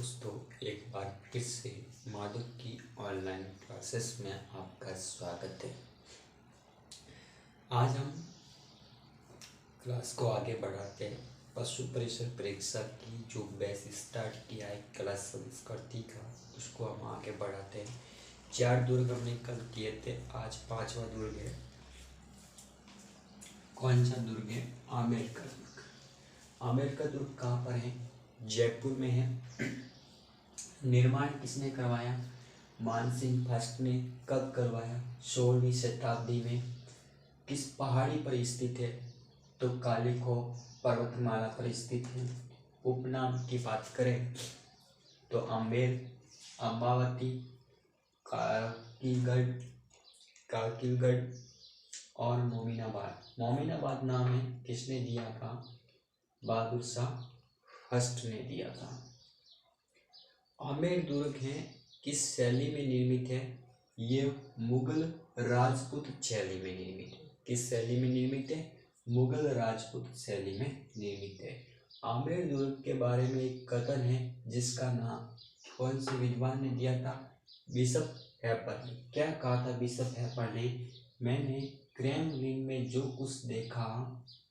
दोस्तों, एक बार फिर से माधव की ऑनलाइन क्लासेस में आपका स्वागत है। आज हम क्लास को आगे बढ़ाते हैं। पशु परिसर परीक्षा की जो बैच स्टार्ट किया है क्लास संस्कृति का, उसको हम आगे बढ़ाते हैं। 4 दुर्ग हमने कल किए थे, आज 5वां दुर्ग है। कौन सा दुर्ग है? आमेर का दुर्ग। आमेर का दुर्ग कहाँ पर है? जयपुर में है। निर्माण किसने करवाया? मानसिंह फर्स्ट ने। कब करवाया? 16वीं शताब्दी में। किस पहाड़ी पर स्थित है? तो कालिखो पर्वतमाला पर स्थित है। उपनाम की बात करें तो आमेर, अम्बावती, काकिलगढ़ और मोमिनाबाद। मोमिनाबाद नाम है किसने दिया था? बहादुर शाह फर्स्ट ने दिया था। आमेर दुर्ग है किस शैली में निर्मित है? ये मुगल राजपूत शैली में निर्मित है। किस शैली में निर्मित है? मुगल राजपूत शैली में निर्मित है। आमेर दुर्ग के बारे में एक कथन है जिसका नाम कौन से विद्वान ने दिया था? बिशप हैपर ने। क्या कहा था बिशप हैपर ने? मैंने क्रेमलिन में जो कुछ देखा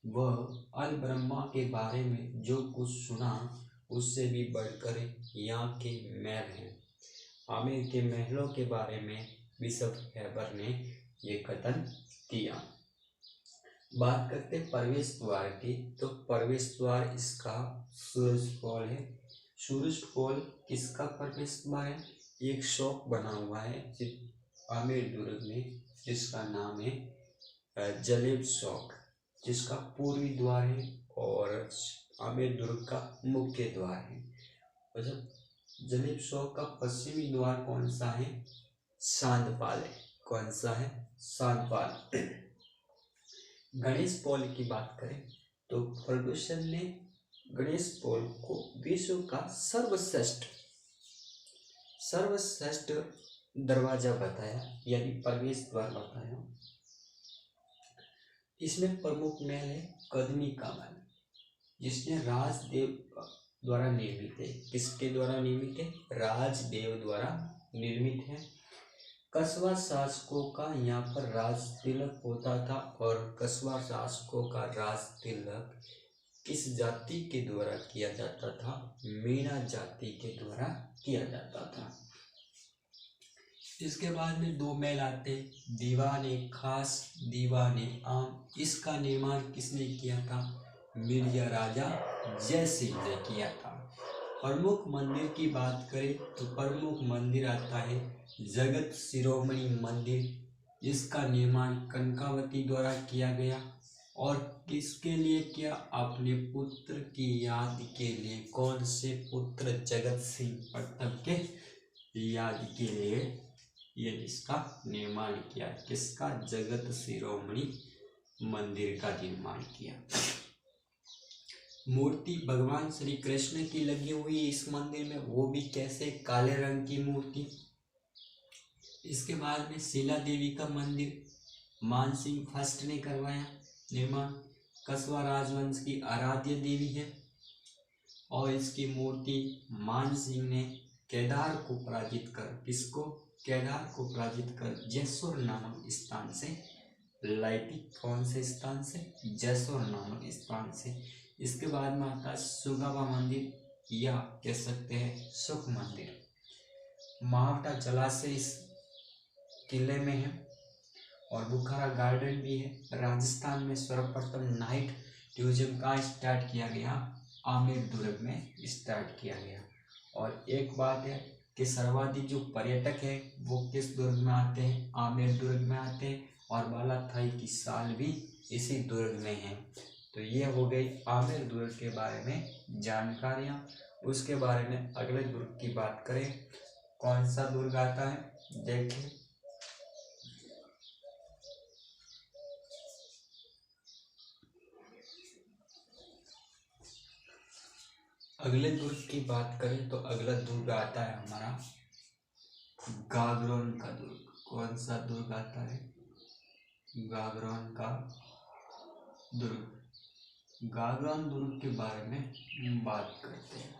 वह अल ब्रह्मा के बारे में जो कुछ सुना उससे भी बढ़कर यहाँ के महल हैं। आमेर के महलों के बारे में बिशप हैबर ने ये कथन दिया। बात करते प्रवेश द्वार की, तो प्रवेश द्वार इसका सूरज पोल है। सूरज पोल किसका प्रवेश द्वार है? एक शॉप बना हुआ है आमेर दुर्ग में, जिसका नाम है जलेब शौक, जिसका पूर्वी द्वार है और आमेर दुर्ग का मुख्य द्वार है। जलेब शौक का पश्चिमी द्वार कौन सा है? सांदपाल है। कौन सा है? सांदपाल। गणेश पोल की बात करें तो फर्गुसन ने गणेश पोल को विश्व का सर्वश्रेष्ठ दरवाजा बताया, यानी प्रवेश द्वार बताया। इसमें प्रमुख महल है कदमी का महल, जिसने राजदेव द्वारा निर्मित है। किसके द्वारा निर्मित है? राजदेव द्वारा निर्मित है। कस्बा शासकों का यहाँ पर राज तिलक होता था, और कस्बा शासकों का राज तिलक किस जाति के द्वारा किया जाता था? मीणा जाति के द्वारा किया जाता था। इसके बाद में 2 महल आते, दीवाने खास, दीवाने आम। इसका निर्माण किसने किया था? मिर्जा राजा जयसिंह ने किया था। प्रमुख मंदिर की बात करें तो प्रमुख मंदिर आता है जगत शिरोमणि मंदिर। इसका निर्माण कनकावती द्वारा किया गया, और किसके लिए किया? अपने पुत्र की याद के लिए। कौन से पुत्र? जगत सिंह प्रथम के याद के लिए ये इसका निर्माण किया। किसका? जगत शिरोमणि मंदिर का निर्माण किया। मूर्ति भगवान श्री कृष्ण की लगी हुई इस मंदिर में, वो भी कैसे? काले रंग की मूर्ति। इसके बाद में शीला देवी का मंदिर मानसिंह फर्स्ट ने करवाया निर्माण। कस्बा राजवंश की आराध्य देवी है, और इसकी मूर्ति मानसिंह ने केदार को पराजित कर, किसको? केदार को पराजित कर जयसोर नामक स्थान से लाई थी। कौन से स्थान से? जयसोर नामक स्थान से। इसके बाद में आता है सुगावा मंदिर, या कह सकते हैं सुख मंदिर। मावटा जलाशय इस किले में है, और बुखारा गार्डन भी है। राजस्थान में सर्वप्रथम नाइट टूरिज्म का स्टार्ट किया गया, आमेर दुर्ग में स्टार्ट किया गया। और एक बात है कि सर्वाधिक जो पर्यटक है वो किस दुर्ग में आते हैं? आमेर दुर्ग में आते हैं, और बालाथाई की साल भी इसी दुर्ग में है। तो ये हो गई आमेर दुर्ग के बारे में जानकारियाँ। उसके बारे में अगले दुर्ग की बात करें, कौन सा दुर्ग आता है देखें। अगले दुर्ग की बात करें तो अगला दुर्ग आता है हमारा गागरोन का दुर्ग। कौन सा दुर्ग आता है? गागरोन का दुर्ग। गागरोन दुर्ग के बारे में बात करते हैं।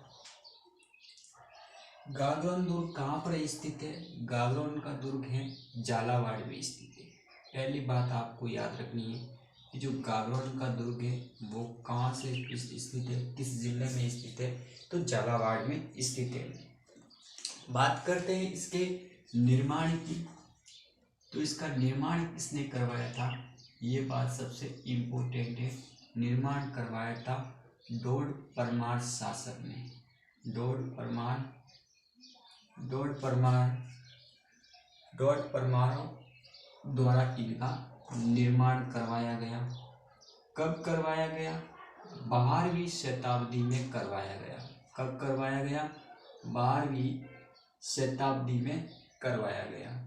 गागरोन दुर्ग कहाँ पर स्थित है? गागरोन का दुर्ग है झालावाड़ में स्थित है। पहली बात आपको याद रखनी है कि जो गागरोन का दुर्ग है वो कहाँ से स्थित है, किस जिले में स्थित है? तो झालावाड़ में स्थित है। बात करते हैं इसके निर्माण की। तो इसका निर्माण किसने करवाया था? ये बात सबसे इम्पोर्टेंट है। निर्माण करवाया था डोड परमार शासक ने। डोड परमारों द्वारा इनका निर्माण करवाया गया। कब करवाया गया? 12वीं शताब्दी में करवाया गया। कब करवाया गया? 12वीं शताब्दी में करवाया गया।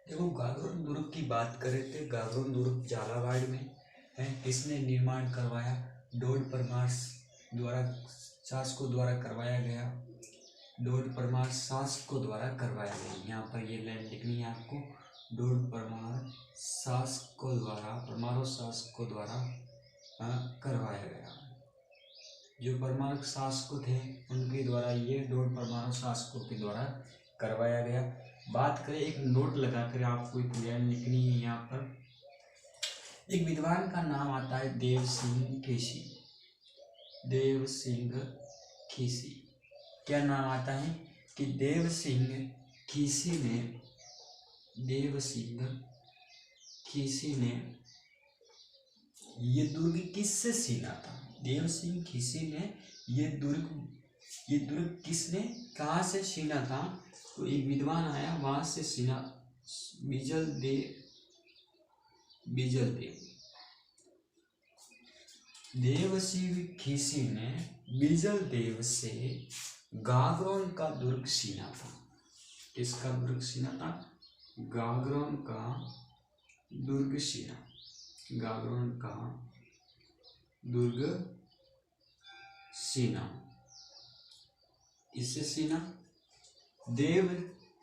देखो, गागरोन दुर्ग की बात करें तो गागरोन दुर्ग झालावाड़ में है। किसने निर्माण करवाया? डोड परमार द्वारा शासकों द्वारा करवाया गया। डोड परमार शासकों द्वारा करवाया गया। यहाँ पर ये लाइन लिखनी है आपको। डोड परमार शासकों द्वारा करवाया गया। जो परमार शासकों थे उनके द्वारा ये डोड परमार शासकों के द्वारा करवाया गया। बात करें, एक नोट लगाकर आपको एक लाइन लिखनी है। यहाँ पर एक विद्वान का नाम आता है देव सिंह खीसी। क्या नाम आता है? कि देव सिंह खीसी ने ये दुर्ग किससे छीना था? देव सिंह खीसी ने ये दुर्ग किसने कहाँ से छीना था? तो एक विद्वान आया वहां से छीना। बिजल देव सिंह खीसी ने बिजल देव से गागरोन का दुर्ग छीना था। किसका दुर्ग छीना था? गागरोन का दुर्ग छीना। गागरोन का दुर्ग छीना। इससे छीना देव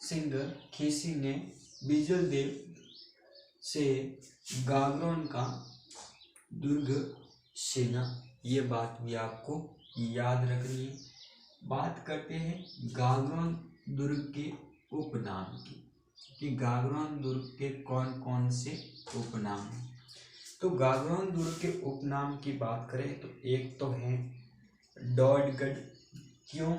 सिंह खीसी ने बिजल देव से गागरोन का दुर्ग छीना। ये बात भी आपको याद रखनी है। बात करते हैं गागरोन दुर्ग के उपनाम की, कि गागरोन दुर्ग के कौन कौन से उपनाम हैं। तो गागरोन दुर्ग के उपनाम की बात करें तो एक तो है डोडगढ़। क्यों?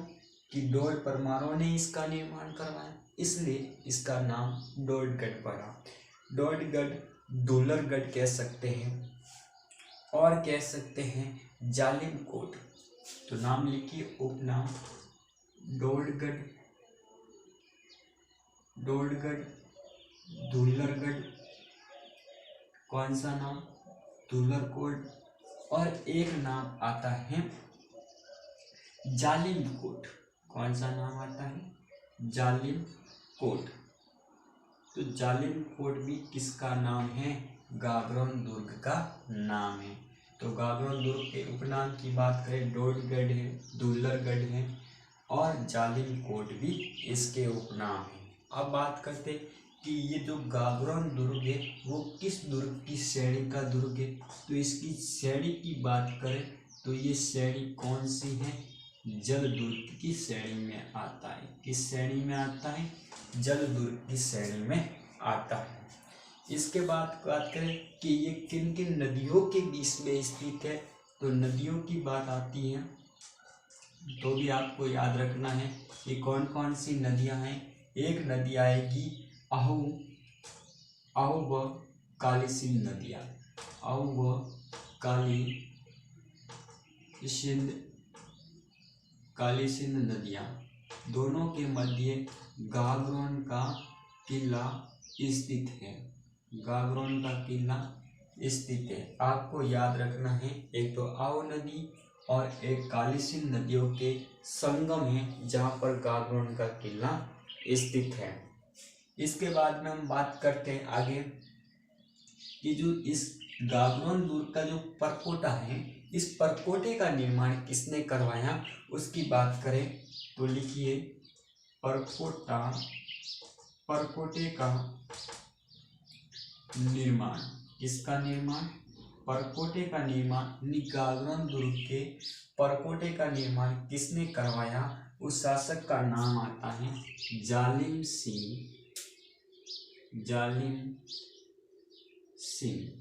कि डोड परमारों ने इसका निर्माण करवाया, इसलिए इसका नाम डोडगढ़ पड़ा। डोडगढ़, डोलरगढ़ कह सकते हैं और कह सकते हैं जालिम कोट। तो नाम लिखिए उपनाम डोडगढ़, डोलरगढ़, कौन सा नाम? डोलरकोट। और एक नाम आता है जालिम कोट। कौन सा नाम आता है? जालिम कोट। तो जालिम कोट भी किसका नाम है? गागरोन दुर्ग का नाम है। तो गागरोन दुर्ग के उपनाम की बात करें, डोडगढ़ है, डोलरगढ़ है और जालिम कोट भी इसके उपनाम है। अब बात करते कि ये जो गागरोन दुर्ग है वो किस दुर्ग की श्रेणी का दुर्ग है। तो इसकी श्रेणी की बात करें तो ये श्रेणी कौन सी है? जल दुर्ग की श्रेणी में आता है। किस श्रेणी में आता है? जल दुर्ग की श्रेणी में आता है। इसके बाद बात करें कि ये किन किन नदियों के बीच में स्थित है। तो नदियों की बात आती है तो भी आपको याद रखना है कि कौन कौन सी नदियां हैं। एक नदी आएगी आहू व कालीसिंध नदियां। आहू व कालीसिंध नदियां, दोनों के मध्य गागरोन का किला स्थित है। गागरोन का किला स्थित है। आपको याद रखना है, एक तो आहू नदी और एक कालीसिंध नदियों के संगम है जहाँ पर गागरोन का किला स्थित है। इसके बाद में हम बात करते हैं आगे कि जो इस गागरोन दुर्ग का जो परकोटा है, इस परकोटे का निर्माण किसने करवाया उसकी बात करें तो लिखिए परकोटा परकोटे का निर्माण, किसका निर्माण? परकोटे का निर्माण। गागरोन दुर्ग के परकोटे का निर्माण किसने करवाया? उस शासक का नाम आता है जालिम सिंह। जालिम सिंह,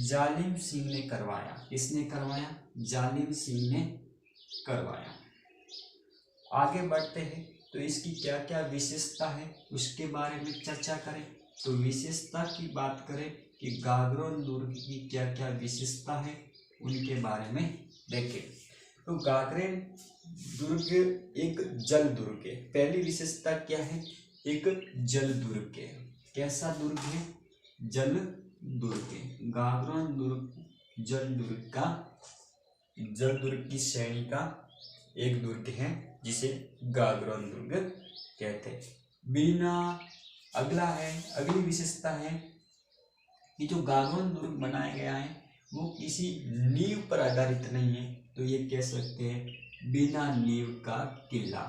जालिम सिंह ने करवाया। किसने करवाया? जालिम सिंह ने करवाया। आगे बढ़ते हैं तो इसकी क्या क्या विशेषता है उसके बारे में चर्चा करें। तो विशेषता की बात करें कि गागरोन दुर्ग की क्या क्या विशेषता है उनके बारे में देखें। तो गागरोन दुर्ग एक जल दुर्ग है। पहली विशेषता क्या है? एक जल दुर्ग है। कैसा दुर्ग है? जल दुर्ग है। गागरोन दुर्ग जल दुर्ग की श्रेणी का एक दुर्ग है जिसे गागरोन दुर्ग कहते हैं। बिना अगली विशेषता है कि जो गागरोन दुर्ग बनाया गया है वो किसी नींव पर आधारित नहीं है। तो ये कह सकते हैं बिना नींव का किला।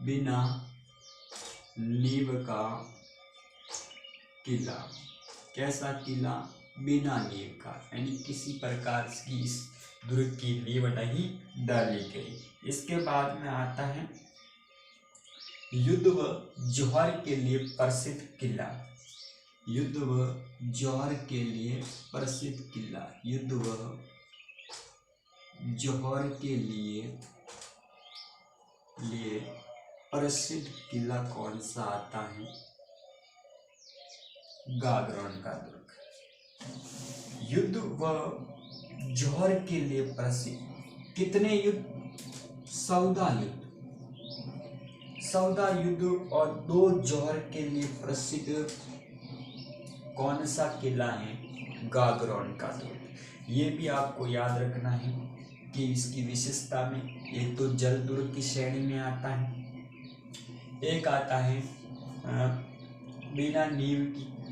बिना नींव का किला। कैसा किला? बिना नींव का, यानी किसी प्रकार की इस दुर्ग की नींव नहीं डाली गई। इसके बाद में आता है युद्ध व जौहर के लिए प्रसिद्ध किला। युद्ध व जौहर के लिए प्रसिद्ध किला। युद्ध व जौहर के लिए प्रसिद्ध किला कौन सा आता है? गागरोन का दुर्ग। युद्ध व जौहर के लिए प्रसिद्ध कितने युद्ध? 14 युद्ध। 14 युद्ध और 2 जौहर के लिए प्रसिद्ध कौन सा किला है? गागरोन का दुर्ग। ये भी आपको याद रखना है कि इसकी विशेषता में एक तो जल दुर्ग की श्रेणी में आता है, एक आता है बिना नींव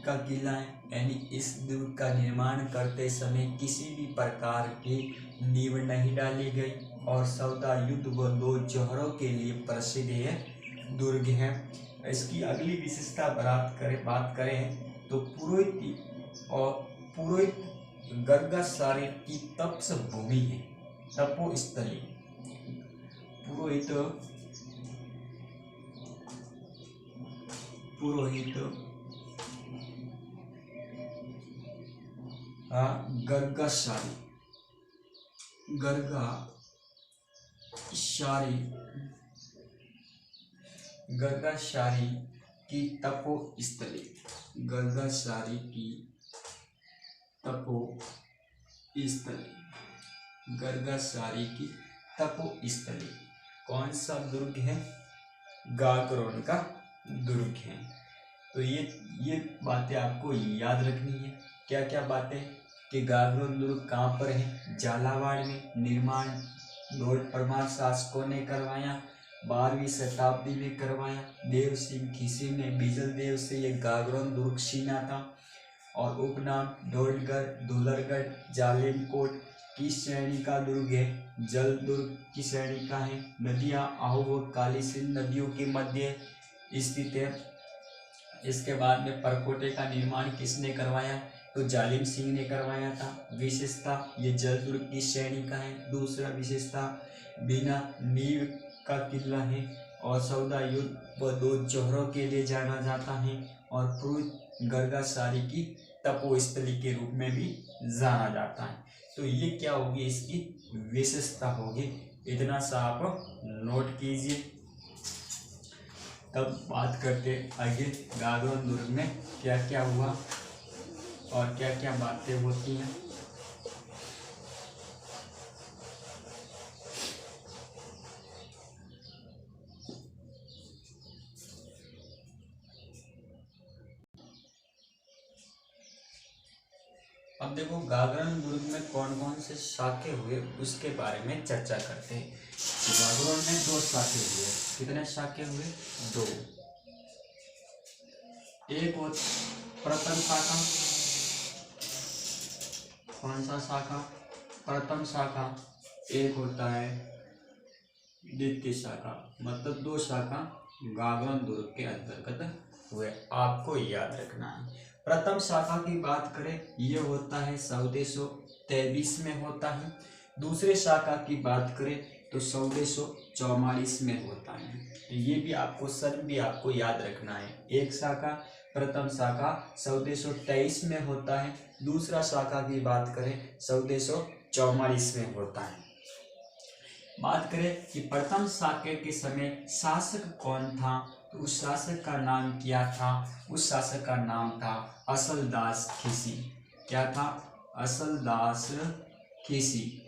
का किला है, यानी इस दुर्ग का निर्माण करते समय किसी भी प्रकार की नींव नहीं डाली गई, और 14 युद्ध व 2 जौहरों के लिए प्रसिद्ध है दुर्ग है। इसकी अगली विशेषता बात करें तो पुरोहित गर्गासारे की तपस भूमि है, तपोस्थली। पुरोहित गर्गासारी की तपोस्थली। गर्गासारी की तपोस्थली कौन सा दुर्ग है? गागरोन का दुर्ग है। तो ये बातें आपको याद रखनी है। क्या क्या बातें? कि गागरोन दुर्ग कहाँ पर है? झालावाड़ में। निर्माण लॉर्ड परमार शासकों ने करवाया, 12वीं शताब्दी में करवाया। देव सिंह खीसी ने बीजल देव से ये गागरोन दुर्ग छीना था, और उपनाम ढोलगढ़, धुलरगढ़, जालिमकोट की श्रेणी का दुर्ग है। जल दुर्ग की श्रेणी का है। नदियां आहू व काली सिंध नदियों के मध्य स्थित है। इसके बाद में परकोटे का निर्माण किसने करवाया? तो जालिम सिंह ने करवाया था। विशेषता ये जल दुर्ग की श्रेणी का है। दूसरा विशेषता बिना नींव का किला है, और 14 युद्ध व 2 जौहरों के लिए जाना जाता है, और पुरोहित गर्गासारी की तपोस्थली के रूप में भी जाना जाता है। तो ये क्या होगी? इसकी विशेषता होगी। इतना सा आप नोट कीजिए। तब बात करते आगे गागरोन दुर्ग में क्या क्या हुआ और क्या क्या बातें होती हैं। अब देखो गागरोन दुर्ग में कौन कौन से शाखे हुए उसके बारे में चर्चा करते हैं। गागरोन में 2 शाखे हुए। कितने शाखे हुए? 2। एक और प्रथम शाखा। कौन सा शाखा? प्रथम शाखा। एक होता है द्वितीय शाखा, मतलब 2 शाखा गागरोन दुर्ग के अंतर्गत हुए, आपको याद रखना है। प्रथम शाखा की बात करें, ये होता है 1423 में होता है। दूसरे शाखा की बात करें तो 1444 में होता है। तो ये भी आपको भी आपको याद रखना है। एक शाखा, प्रथम शाखा 1423 में होता है। दूसरा शाखा की बात करें 1444 में होता है। बात करें कि प्रथम शाखा के समय शासक कौन था, तो उस शासक का नाम क्या था? उस शासक का नाम था असलदास खिसी। क्या था? असलदास खिसी।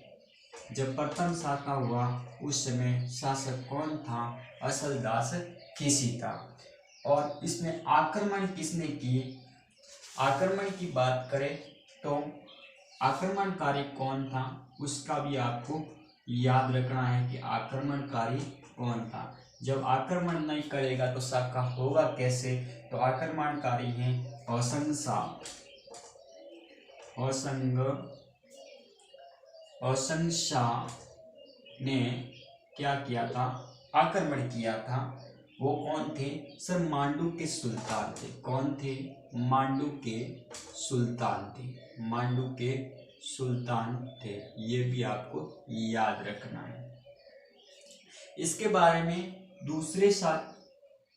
जब प्रथम शाखा हुआ उस समय शासक कौन था? असलदास खिसी था। और इसमें आक्रमण किसने किए? आक्रमण की बात करें तो आक्रमणकारी कौन था, उसका भी आपको याद रखना है कि आक्रमणकारी कौन था। जब आक्रमण नहीं करेगा तो शाखा होगा कैसे? तो आक्रमणकारी हैं होशंग शाह। होशंग शाह ने क्या किया था? आक्रमण किया था। वो कौन थे? सर मांडू के सुल्तान थे। कौन थे? मांडू के सुल्तान थे। मांडू के सुल्तान थे। ये भी आपको याद रखना है। इसके बारे में दूसरे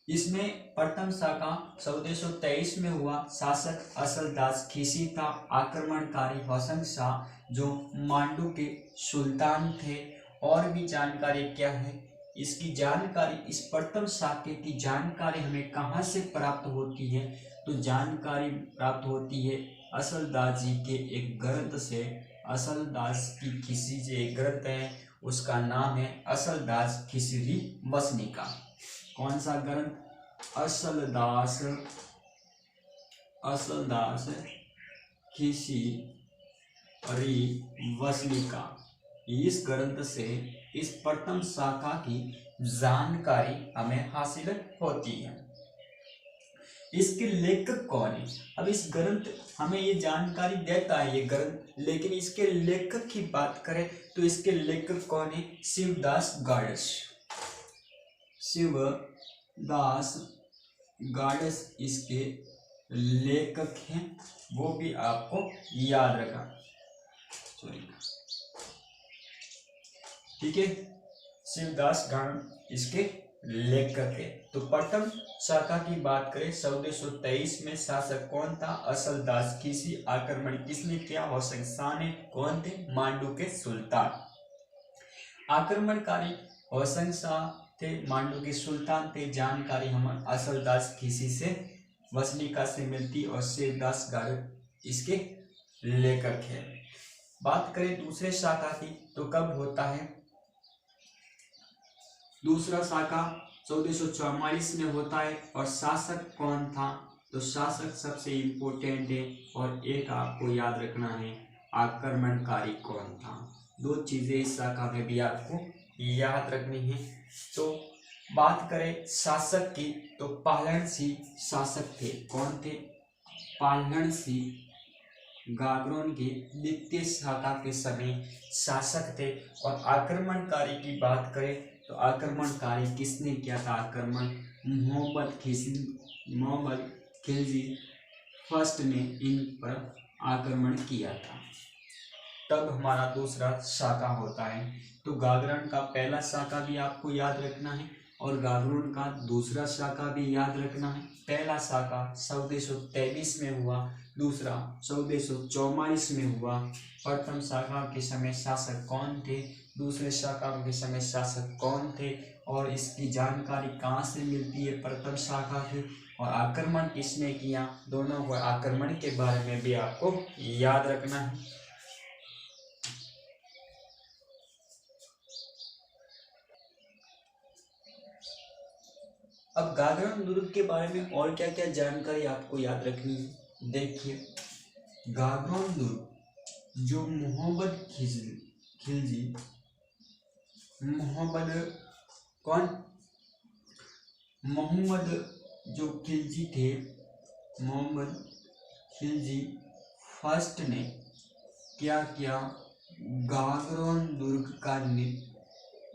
इसमें प्रथम शाखा 1423 में हुआ, शासक असलदास खिसी था, आक्रमणकारी होशंग शाह जो मांडू के सुल्तान थे। और भी जानकारी क्या है? इसकी जानकारी, इस प्रथम शाखा की जानकारी हमें कहाँ से प्राप्त होती है? तो जानकारी प्राप्त होती है असलदास जी के एक ग्रंथ से। असलदास की खिसी जो एक ग्रंथ है उसका नाम है असलदास खिसरी वसनिका। कौन सा ग्रंथ? असलदास खिसरी वसनिका। इस ग्रंथ से इस प्रथम शाखा की जानकारी हमें हासिल होती है। इसके लेखक कौन है? अब इस ग्रंथ हमें ये जानकारी देता है ये ग्रंथ, लेकिन इसके लेखक की बात करें तो इसके लेखक कौन है? शिवदास गाडस। शिवदास गाडस इसके लेखक हैं। वो भी आपको याद रखना, ठीक है। शिवदास गाडस इसके लेखक है। तो प्रथम शाखा की बात करें 1423 में शासक कौन था? असलदास खिसी। आक्रमण किसने किया? होशंग शाह ने। कौन थे? मांडू के सुल्तान। आक्रमणकारी होशंग शाह थे, मांडू के सुल्तान थे। जानकारी हम असलदास खिसी से वसनिका से मिलती और शिवदास गाडस इसके लेखक है। बात करें दूसरे शाखा की तो कब होता है? दूसरा शाखा 1444 में होता है। और शासक कौन था? तो शासक सबसे इम्पोर्टेंट है और एक आपको याद रखना है, आक्रमणकारी कौन था। दो चीजें इस शाखा में भी आपको याद रखनी है। तो बात करें शासक की तो पालण सिंह शासक थे। कौन थे? पालण सिंह गागरोन के द्वितीय शाखा के समय शासक थे। और आक्रमणकारी की बात करें तो आक्रमणकारी किसने किया था? आक्रमण मोहम्मद खिलजी फर्स्ट ने इन पर आक्रमण किया था। तब हमारा दूसरा शाखा होता है। तो गागरोन का पहला शाखा भी आपको याद रखना है और गागरोन का दूसरा शाखा भी याद रखना है। पहला शाखा 1423 में हुआ, दूसरा 1444 में हुआ। प्रथम शाखा के समय शासक कौन थे? दूसरे शाखा के समय शासक कौन थे? और इसकी जानकारी कहाँ से मिलती है? प्रथम शाखा की। और आक्रमण किसने किया? दोनों को आक्रमण के बारे में भी आपको याद रखना है। अब गागरोन दुर्ग के बारे में और क्या क्या जानकारी आपको याद रखनी है? देखिए, गागरोन दुर्ग जो मोहम्मद खिलजी, मोहम्मद जो खिलजी थे, मोहम्मद खिलजी फर्स्ट ने क्या किया?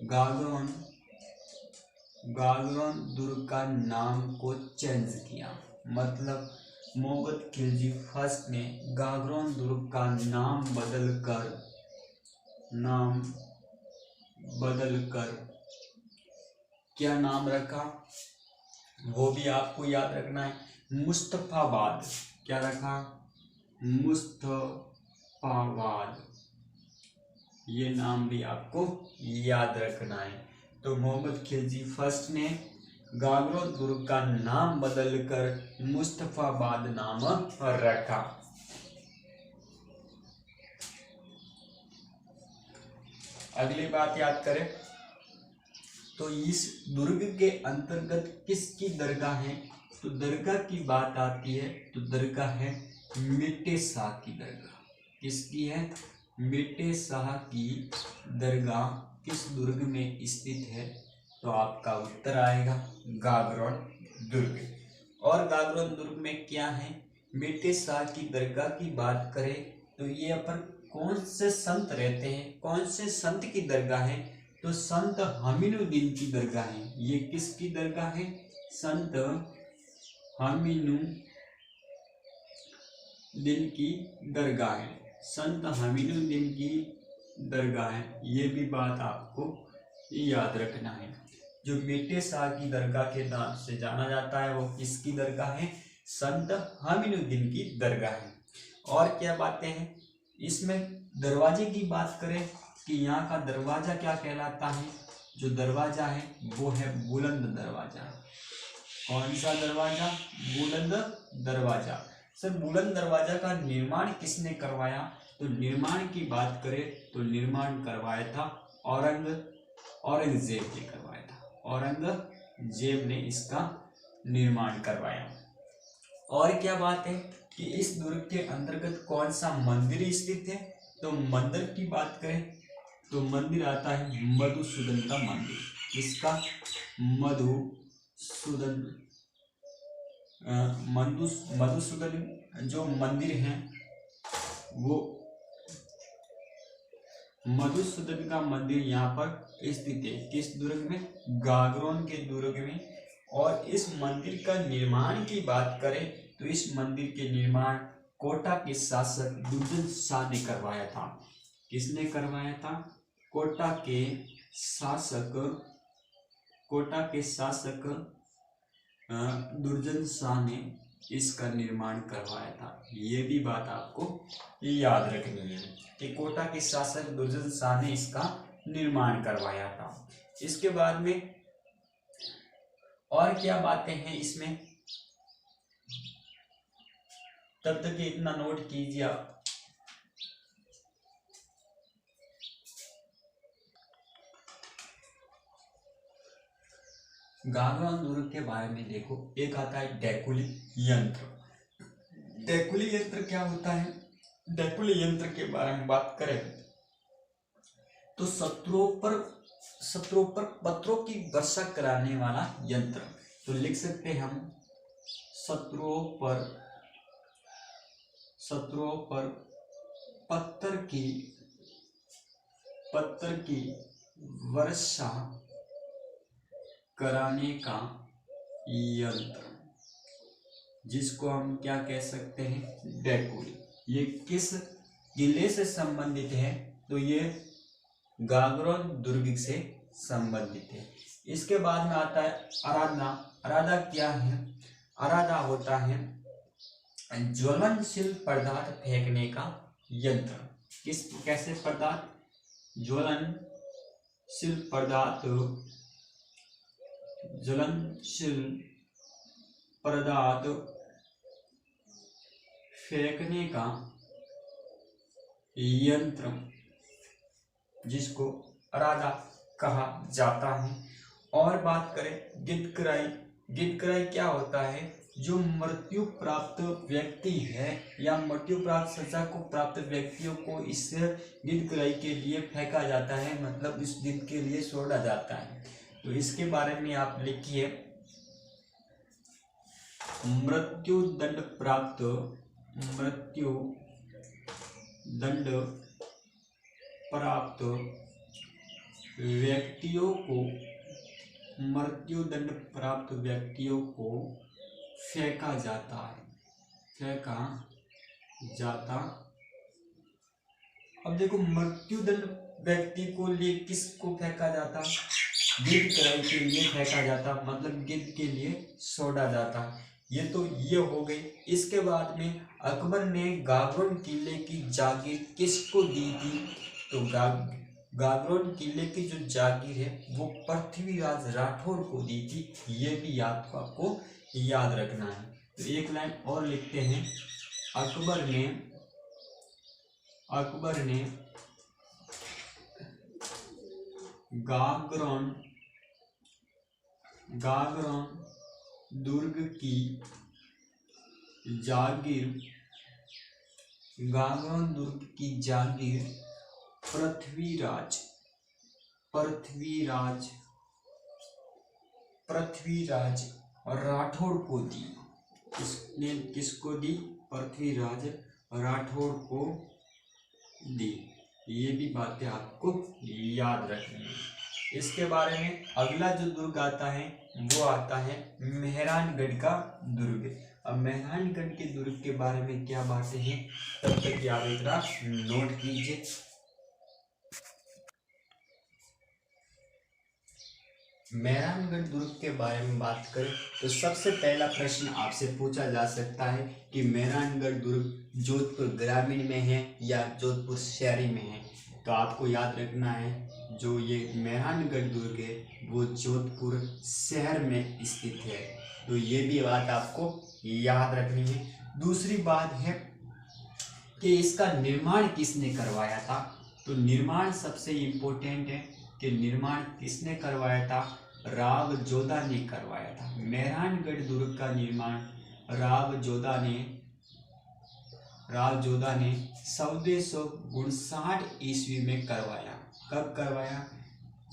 गागरोन गागरोन दुर्ग का नाम को चेंज किया। मतलब मोहम्मद खिलजी फर्स्ट ने गागरोन दुर्ग का नाम बदलकर क्या नाम रखा, वो भी आपको याद रखना है, मुस्तफाबाद। क्या रखा? मुस्तफाबाद। ये नाम भी आपको याद रखना है। तो मोहम्मद खिलजी फर्स्ट ने गागरोन दुर्ग का नाम बदलकर मुस्तफाबाद नाम रखा। अगली बात याद करें तो इस दुर्ग के अंतर्गत किसकी दरगाह है? तो दरगाह की बात आती है तो दरगाह है मिटे शाह की दरगाह। किसकी है? मिटे शाह की दरगाह किस दुर्ग में स्थित है? तो आपका उत्तर आएगा गागरोन दुर्ग। और गागरोन दुर्ग में क्या है? मिटे शाह की दरगाह की बात करें तो ये अपन कौन से संत रहते हैं, कौन से संत की दरगाह है? तो संत हमीनुद्दीन की दरगाह है। ये किसकी दरगाह है? संत हमीनुद्दीन की दरगाह है। संत हमीनुद्दीन की दरगाह है। ये भी बात आपको याद रखना है। जो मिटे शाह की दरगाह के नाम से जाना जाता है वो किसकी दरगाह है? संत हमीनुद्दीन की दरगाह है। और क्या बातें हैं इसमें? दरवाजे की बात करें कि यहाँ का दरवाजा क्या कहलाता है? जो दरवाजा है वो है बुलंद दरवाजा। कौन सा दरवाजा? बुलंद दरवाजा। सर बुलंद दरवाजा का निर्माण किसने करवाया? तो निर्माण की बात करें तो निर्माण करवाया था औरंगजेब ने करवाया था। औरंगजेब ने इसका निर्माण करवाया। और क्या बात है कि इस दुर्ग के अंतर्गत कौन सा मंदिर स्थित है? तो मंदिर की बात करें तो मंदिर आता है मधुसूदन का मंदिर। किसका? मधुसूदन जो मंदिर है वो मधुसूदन का मंदिर यहाँ पर स्थित है। किस दुर्ग में? गागरोन के दुर्ग में। और इस मंदिर का निर्माण की बात करें तो इस मंदिर के निर्माण कोटा के शासक दुर्जन शाह ने करवाया था। किसने करवाया था? कोटा के शासक दुर्जन शाह ने इसका निर्माण करवाया था। ये भी बात आपको याद रखनी है कि कोटा के शासक दुर्जन शाह ने इसका निर्माण करवाया था। इसके बाद में और क्या बातें हैं इसमें? तब तक इतना नोट कीजिए आप। गागरोन दुर्ग के बारे में देखो, एक आता है डेकुली यंत्र। डेकुली यंत्र क्या होता है? डेकुली यंत्र के बारे में बात करें तो शत्रुओं पर पत्थरों की वर्षा कराने वाला यंत्र। तो लिख सकते हैं हम शत्रुओं पर पत्थर की वर्षा कराने का यंत्र, जिसको हम क्या कह सकते हैं? डेकुली। ये किस किले से संबंधित है? तो ये गागरोन दुर्ग से संबंधित है। इसके बाद में आता है आराधना। आराधा क्या है? आराधा होता है ज्वलनशील पदार्थ फेंकने का यंत्र। कैसे पदार्थ? ज्वलनशील पदार्थ फेंकने का यंत्र, जिसको आराधा कहा जाता है। और बात करें गिद्धकराई। गिद्धकराई क्या होता है? जो मृत्यु प्राप्त व्यक्ति है या मृत्यु प्राप्त सजा को प्राप्त व्यक्तियों को इस गिद्धकराई के लिए फेंका जाता है, मतलब इस गिद्ध के लिए छोड़ा जाता है। तो इसके बारे में आप लिखिए मृत्यु दंड प्राप्त व्यक्तियों को मृत्युदंड प्राप्त व्यक्तियों को फेंका जाता है, फेंका जाता। अब देखो मृत्युदंड व्यक्ति को लिए किसको फेंका जाता, गिद्ध क्राई के लिए फेंका जाता, मतलब गिद्ध के लिए छोड़ा जाता। ये तो ये हो गई। इसके बाद में अकबर ने गागरोन किले की जागीर किसको दी थी, तो गागरोन किले की जो जागीर है वो पृथ्वीराज राठौर को दी थी। ये भी आपको याद रखना है। तो एक लाइन और लिखते हैं, अकबर ने गागरोन दुर्ग की जागीर पृथ्वीराज राठौर को दी। इसने किसको दी, पृथ्वीराज राठौर को दी। ये भी बातें आपको याद रखनी है। इसके बारे में अगला जो दुर्ग आता है वो आता है मेहरानगढ़ का दुर्ग। अब मेहरानगढ़ के दुर्ग के बारे में क्या बातें हैं, तब तक आप इतना नोट कीजिए। मेहरानगढ़ दुर्ग के बारे में बात करें तो सबसे पहला प्रश्न आपसे पूछा जा सकता है कि मेहरानगढ़ दुर्ग जोधपुर ग्रामीण में है या जोधपुर शहरी में है। तो आपको याद रखना है जो ये मेहरानगढ़ दुर्ग है वो जोधपुर शहर में स्थित है। तो ये भी बात आपको याद रखनी है। दूसरी बात है कि इसका निर्माण किसने करवाया था, तो निर्माण सबसे इम्पोर्टेंट है कि निर्माण किसने करवाया था, राव जोधा ने करवाया था। मेहरानगढ़ दुर्ग का निर्माण राव जोधा ने 1459 ईस्वी में करवाया। कब करवाया,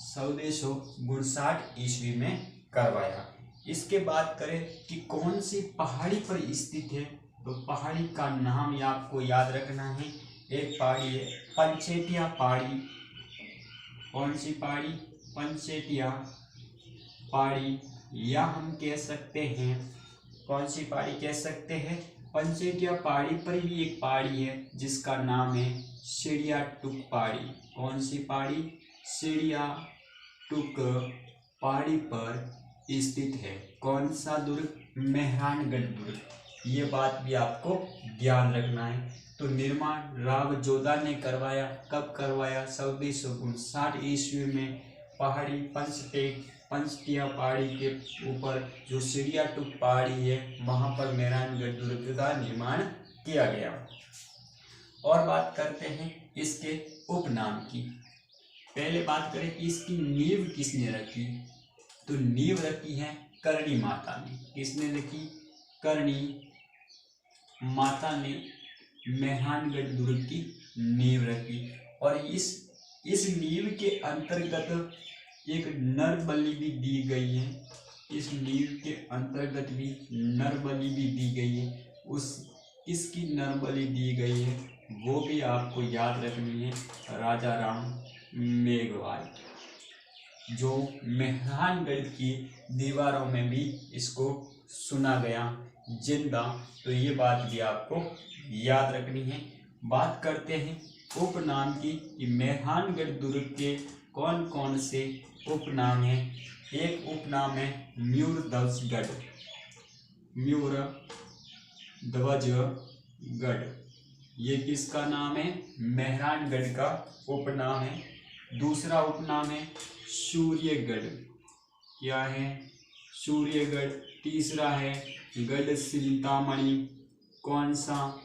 1459 ईस्वी में करवाया। इसके बात करें कि कौन सी पहाड़ी पर स्थित है, तो पहाड़ी का नाम ये आपको याद रखना है। एक पहाड़ी है पंचेटिया पहाड़ी। कौन सी पहाड़ी, पंचेटिया पहाड़ी, या हम कह सकते हैं कौन सी पहाड़ी कह सकते हैं, पंचेटिया पहाड़ी पर ही एक पहाड़ी है जिसका नाम है सीढ़ियाटुक पहाड़ी। कौन सी पहाड़ी, सीढ़ियाटुक पहाड़ी पर स्थित है। कौन सा दुर्ग, मेहरानगढ़ दुर्ग। ये बात भी आपको ध्यान रखना है। तो निर्माण राव जोधा ने करवाया। कब करवाया, 1459 ईस्वी में। पहाड़ी पंचटिया पहाड़ी के ऊपर जो सीढ़ियाटुक पहाड़ी है वहां पर मेहरानगढ़ दुर्ग का निर्माण किया गया। और बात करते हैं इसके उपनाम की। पहले बात करें कि इसकी नींव किसने रखी, तो नींव रखी है करणी माता ने। किसने रखी, करणी माता ने मेहरानगढ़ दुर्ग की नींव रखी। और इस नींव के अंतर्गत एक नरबलि भी दी गई है। इस नींव के अंतर्गत भी नरबलि भी दी गई है। किसकी नरबलि दी गई है वो भी आपको याद रखनी है, राजा राम मेघवाल, जो मेहरानगढ़ की दीवारों में भी इसको सुना गया जिंदा। तो ये बात भी आपको याद रखनी है। बात करते हैं उपनाम की कि मेहरानगढ़ दुर्ग के कौन कौन से उपनाम हैं। एक उपनाम है मयूरध्वजगढ़। ये किसका नाम है, मेहरानगढ़ का उपनाम है। दूसरा उपनाम है सूर्यगढ़। क्या है, सूर्यगढ़। तीसरा है गढ़ चिंतामणि। कौन सा,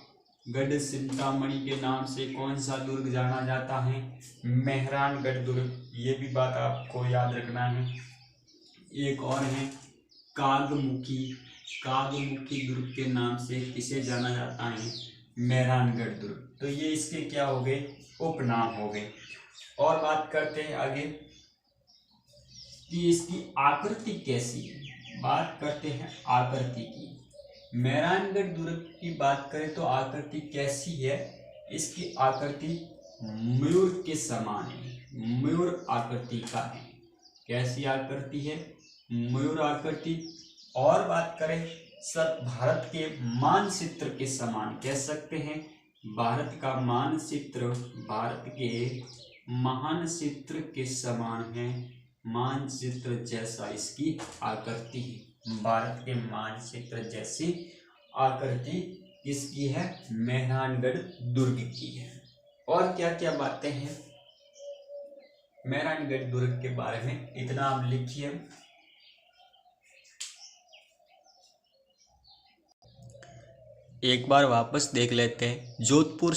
गढ़ चिंतामणि के नाम से कौन सा दुर्ग जाना जाता है, मेहरानगढ़ दुर्ग। ये भी बात आपको याद रखना है। एक और है कागमुखी। कागमुखी दुर्ग के नाम से किसे जाना जाता है, मेहरानगढ़ दुर्ग। तो ये इसके क्या हो गए, उपनाम हो गए। और बात करते हैं आगे कि इसकी आकृति कैसी है। बात करते हैं आकृति की। मेहरानगढ़ दुर्ग की बात करें तो आकृति कैसी है, इसकी आकृति मयूर के समान है, मयूर आकृति का है। कैसी आकृति है, मयूर आकृति। और बात करें सर भारत के मानचित्र के समान, कह सकते हैं भारत का मानचित्र भारत के मानचित्र के समान है, मानचित्र जैसा इसकी आकृति है। भारत के मानचित्र जैसी आकृति किसकी है? मेहरानगढ़ दुर्ग की है। और क्या क्या बातें हैं मेहरानगढ़ दुर्ग के बारे में, इतना आप लिखिए। एक बार वापस देख लेते हैं। जोधपुर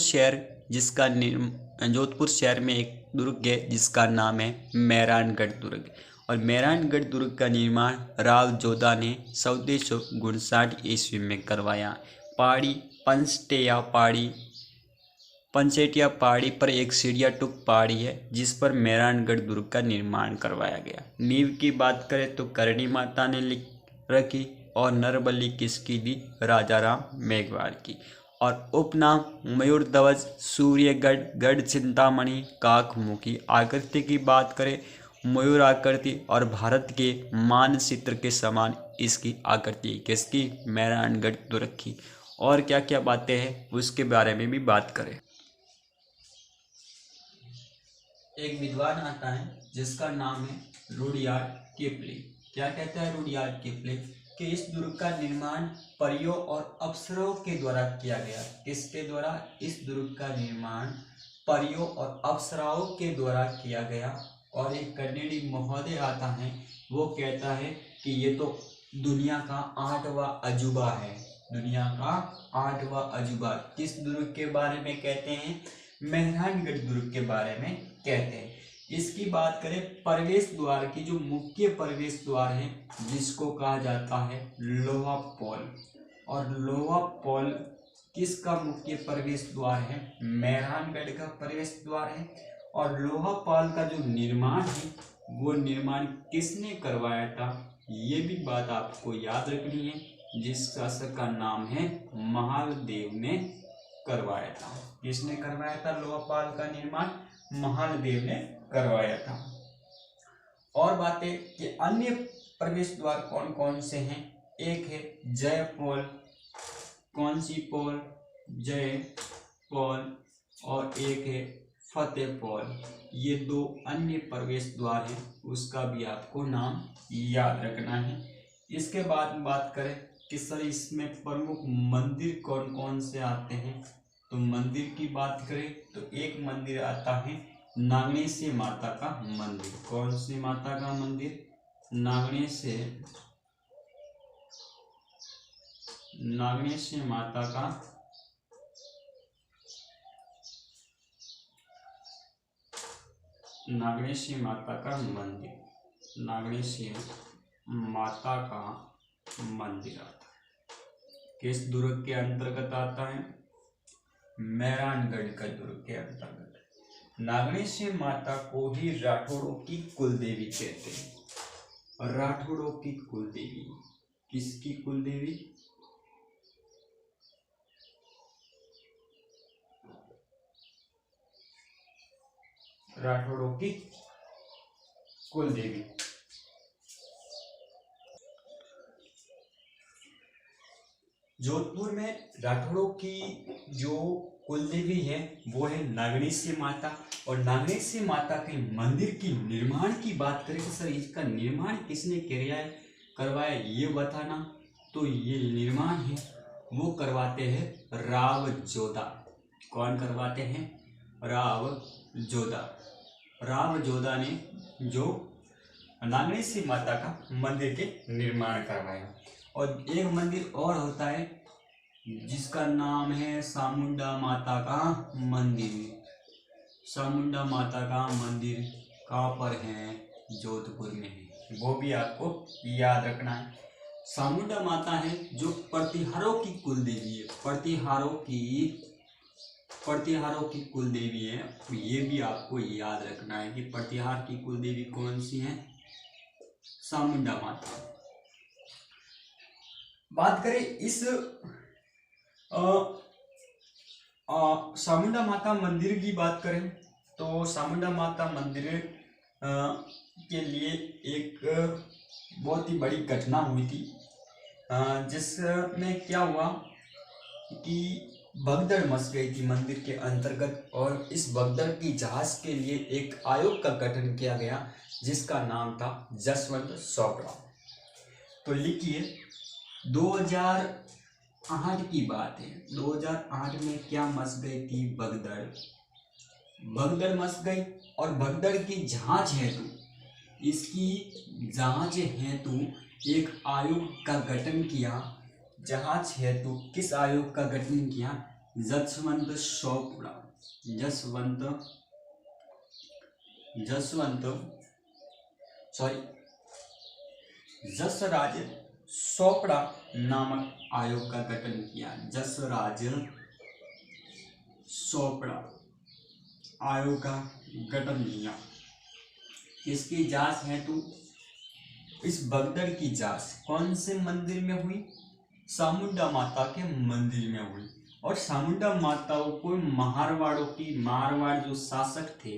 शहर में एक दुर्ग है जिसका नाम है मेहरानगढ़ दुर्ग, और मेहरानगढ़ दुर्ग का निर्माण राव जोधा ने 1459 ईस्वी में करवाया। पहाड़ी पंचेटिया पहाड़ी पर एक सीढ़िया टुक पहाड़ी है जिस पर मेहरानगढ़ दुर्ग का निर्माण करवाया गया। नींव की बात करें तो करणी माता ने लिख रखी, और नरबली किसकी दी? राजाराम मेघवाल की। और उपनाम मयूर ध्वज, सूर्यगढ़, गढ़ चिंतामणि, काकमुखी। आकृति की बात करें मयूर आकृति, और भारत के मानचित्र के समान इसकी आकृति किसकी? मेहरानगढ़ दुर्ग की। और क्या क्या बातें हैं उसके बारे में भी बात करें। एक विद्वान आता है जिसका नाम है रुडयार्ड किपलिंग। क्या कहता है रुडयार्ड किपलिंग? कि इस दुर्ग का निर्माण परियों और अप्सराओं के द्वारा किया गया। किसके द्वारा? इस दुर्ग का निर्माण परियों और अप्सराओं के द्वारा किया गया। और एक कन्नेडी महोदय आता है, वो कहता है कि ये तो दुनिया का 8वां अजूबा है। दुनिया का 8वां अजूबा किस दुर्ग के बारे में कहते हैं? मेहरानगढ़ दुर्ग के बारे में कहते हैं। इसकी बात करें प्रवेश द्वार की, जो मुख्य प्रवेश द्वार है जिसको कहा जाता है लोहा पोल, और लोहा पोल किसका मुख्य प्रवेश द्वार है? मेहरानगढ़ का प्रवेश द्वार है। और लोहा पोल का जो निर्माण है वो निर्माण किसने करवाया था? ये भी बात आपको याद रखनी है, जिस शासक का नाम है महालदेव ने करवाया था। किसने करवाया था लोहा पोल का निर्माण? महालदेव ने करवाया था। और बातें कि अन्य प्रवेश द्वार कौन कौन से हैं? एक है जय पोल। कौन सी पोल? जय पोल। और एक है फतेह पोल। ये दो अन्य प्रवेश द्वार हैं, उसका भी आपको नाम याद रखना है। इसके बाद बात करें कि सर इसमें प्रमुख मंदिर कौन कौन से आते हैं, तो मंदिर की बात करें तो एक मंदिर आता है नागणेश्वरी माता का मंदिर। कौन सी माता का मंदिर? नागणेश्वरी माता का नागणेश्वरी माता का मंदिर। नागणेश्वरी माता का मंदिर आता है किस दुर्ग के अंतर्गत आता है? मेहरानगढ़ का दुर्ग के अंतर्गत। नागणेश्वरी माता को ही राठौड़ों की कुलदेवी कहते हैं। राठौड़ों की कुलदेवी। किसकी कुलदेवी? राठौड़ों की कुलदेवी। जोधपुर में राठौड़ों की जो कुलदेवी है वो है नागणेश्वरी माता। और नागणेश्वरी माता के मंदिर की निर्माण की बात करें तो सर इसका निर्माण किसने करवाया ये बताना। तो ये निर्माण है वो करवाते हैं राव जोधा। कौन करवाते हैं? राव जोधा। राव जोधा ने जो नागणेश्वरी माता का मंदिर के निर्माण करवाया। और एक मंदिर और होता है जिसका नाम है चामुंडा माता का मंदिर। चामुंडा माता का मंदिर कहाँ पर है? जोधपुर में है। वो भी आपको याद रखना है। चामुंडा माता है जो प्रतिहारों की कुलदेवी है। प्रतिहारों की कुलदेवी है। तो ये भी आपको याद रखना है कि प्रतिहार की कुलदेवी कौन सी है? चामुंडा माता। बात करें इस चामुंडा माता मंदिर की बात करें तो चामुंडा माता मंदिर के लिए एक बहुत ही बड़ी घटना हुई थी, जिसमें क्या हुआ कि भगदड़ मच गई थी मंदिर के अंतर्गत, और इस भगदड़ की जांच के लिए एक आयोग का गठन किया गया जिसका नाम था जसवंत चोपड़ा। तो लिखिए 2008 की बात है। 2008 में क्या मच गई थी भगदड़ मच गई, और भगदड़ की जांच हेतु, इसकी जांच हेतु एक आयोग का गठन किया। जांच हेतु किस आयोग का गठन किया? जसवंत चोपड़ा, जसराज चोपड़ा नामक आयोग का गठन किया। जसराज चोपड़ा आयोग का गठन किया। इसकी जांच हेतु, इस भगदड़ की जांच कौन से मंदिर में हुई? चामुंडा माता के मंदिर में हुई। और चामुंडा माता को मारवाड़ जो शासक थे,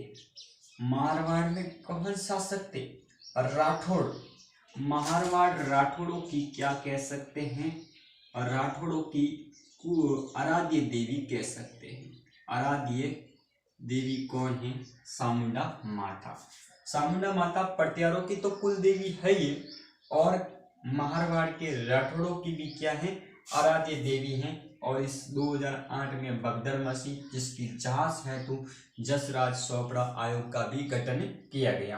मारवाड़ में कौन शासक थे? राठौड़। मारवाड़ राठौड़ों की क्या कह सकते हैं? राठौड़ों की आराध्य देवी कह सकते हैं। आराध्य देवी कौन है? चामुंडा माता। चामुंडा माता पटियारों की तो कुल देवी है ही, और मारवाड़ के राठौड़ों की भी क्या है? आराध्य देवी हैं। और इस 2008 में भगदड़ मची, जिसकी जांच हेतु जसराज चोपड़ा आयोग का भी गठन किया गया।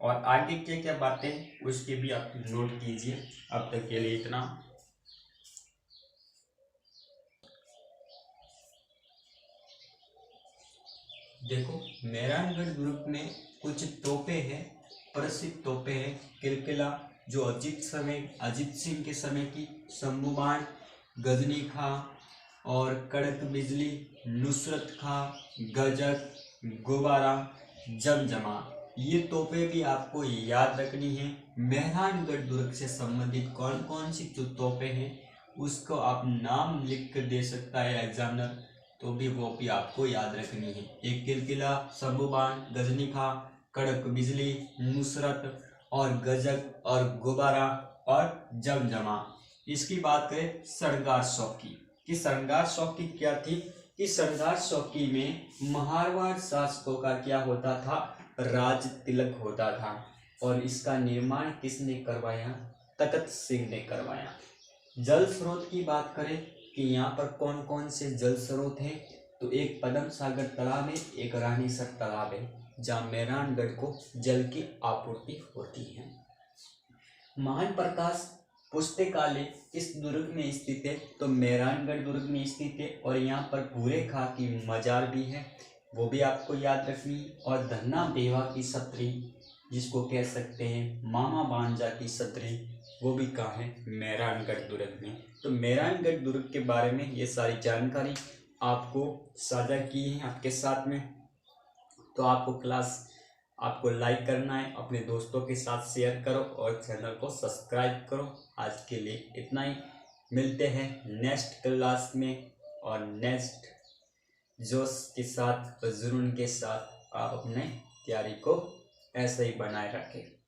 और आगे क्या क्या बातें उसके भी आप नोट कीजिए। अब तक के लिए इतना। देखो, मेहरानगढ़ दुर्ग में कुछ तोपे हैं, प्रसिद्ध तोपे हैं। किलकिला जो अजीत सिंह के समय की, शंभू बाण, गजनी खां और कड़क बिजली, नुसरत खां, गजक, गुब्बारा, जमजमा, ये तोपे भी आपको याद रखनी है। मेहरानगढ़ दुर्ग से संबंधित कौन कौन सी जो तोपे हैं उसको आप नाम लिख कर दे सकता है एग्जामिनर, तो भी वो भी आपको याद रखनी है। एक किलकिला, शंभू बाण, गजनी खां, कड़क बिजली, नुसरत और गजक और गुब्बारा और जमजमा। इसकी बात करें श्रृंगार चौकी की, श्रृंगार चौकी क्या थी? कि श्रृंगार चौकी में मारवाड़ शासकों का क्या होता था? राज तिलक होता था। और इसका निर्माण किसने करवाया? तखत सिंह ने करवाया। जल स्रोत की बात करें कि यहाँ पर कौन कौन से जल स्रोत हैं, तो एक पद्म सागर तालाब है, एक रानीसर तालाब है, जहाँ मेहरानगढ़ को जल की आपूर्ति होती है। महान प्रकाश पुस्तकालय किस दुर्ग में स्थित है? तो मेहरानगढ़ दुर्ग में स्थित है। और यहाँ पर भूरे खां की मजार भी है, वो भी आपको याद रखनी है। और धन्ना बेवा की छतरी, जिसको कह सकते हैं मामा भांजा की छतरी, वो भी कहाँ है? मेहरानगढ़ दुर्ग में। तो मेहरानगढ़ दुर्ग के बारे में ये सारी जानकारी आपको साझा की है आपके साथ में। तो आपको लाइक करना है, अपने दोस्तों के साथ शेयर करो और चैनल को सब्सक्राइब करो। आज के लिए इतना ही, मिलते हैं नेक्स्ट क्लास में और नेक्स्ट जोश के साथ और जुनून के साथ। आप अपने तैयारी को ऐसे ही बनाए रखें।